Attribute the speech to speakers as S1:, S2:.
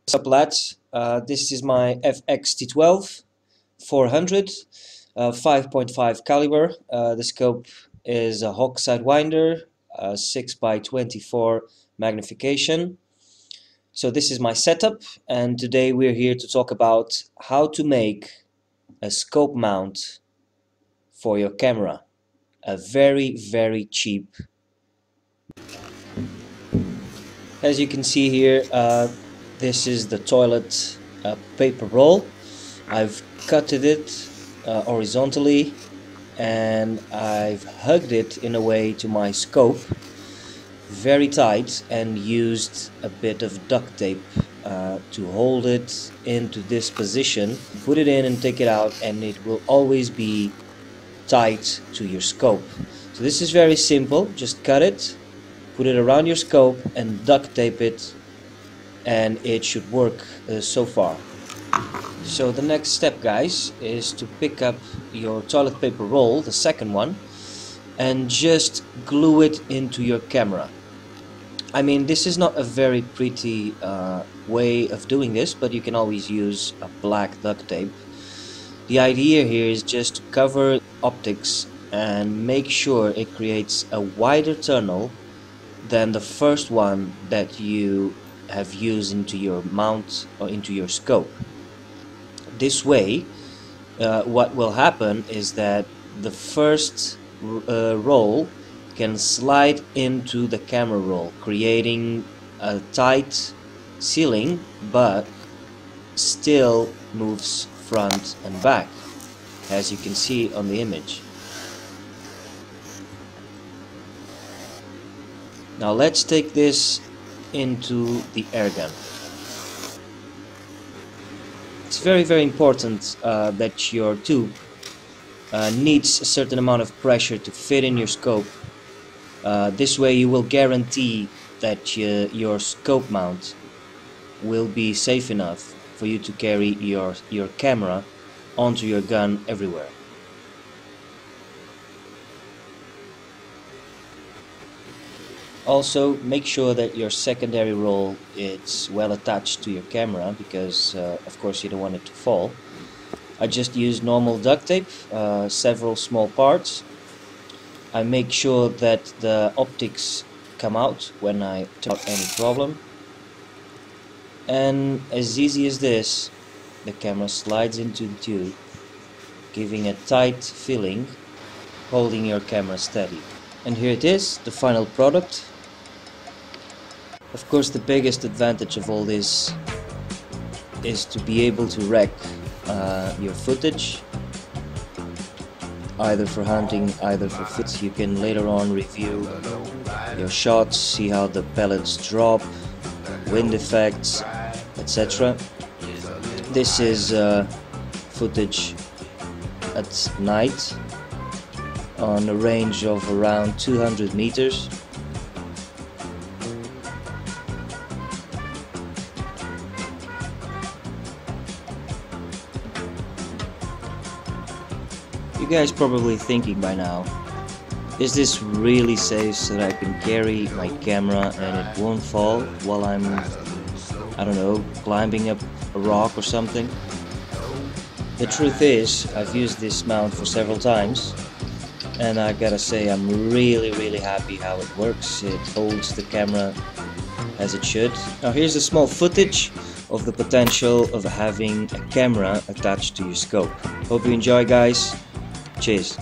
S1: What's up, lads? This is my FX-T12 400 5.5 caliber. The scope is a Hawk Sidewinder 6x24 magnification. So this is my setup, and today we're here to talk about how to make a scope mount for your camera. A very cheap. As you can see here, this is the toilet paper roll. I've cutted it horizontally, and I've hugged it in a way to my scope very tight, and used a bit of duct tape to hold it into this position. Put it in and take it out, and it will always be tight to your scope. So this is very simple. Just cut it, put it around your scope, and duct tape it, and it should work so far. So the next step, guys, is to pick up your toilet paper roll, the second one, and just glue it into your camera. I mean, this is not a very pretty way of doing this, but you can always use a black duct tape. The idea here is just to cover optics and make sure it creates a wider tunnel than the first one that you have used into your mount or into your scope. This way, what will happen is that the first roll can slide into the camera roll, creating a tight sealing, but still moves front and back, as you can see on the image. Now let's take this into the Airgun. It's very important that your tube needs a certain amount of pressure to fit in your scope. This way you will guarantee that your scope mount will be safe enough for you to carry your camera onto your gun everywhere. Also, make sure that your secondary roll is well attached to your camera, because of course you don't want it to fall. I just use normal duct tape, several small parts. I make sure that the optics come out when I turn out any problem. And as easy as this, the camera slides into the tube, giving a tight filling, holding your camera steady. And here it is, the final product. Of course, the biggest advantage of all this is to be able to rec your footage, either for hunting, either for fits. You can later on review your shots, see how the pellets drop, wind effects, etc. This is footage at night on a range of around 200 meters. You guys probably thinking by now, is this really safe so that I can carry my camera and it won't fall while I'm, I don't know, climbing up a rock or something? The truth is, I've used this mount for several times, and I gotta say I'm really happy how it works. It holds the camera as it should. Now here's a small footage of the potential of having a camera attached to your scope. Hope you enjoy, guys. Cheers.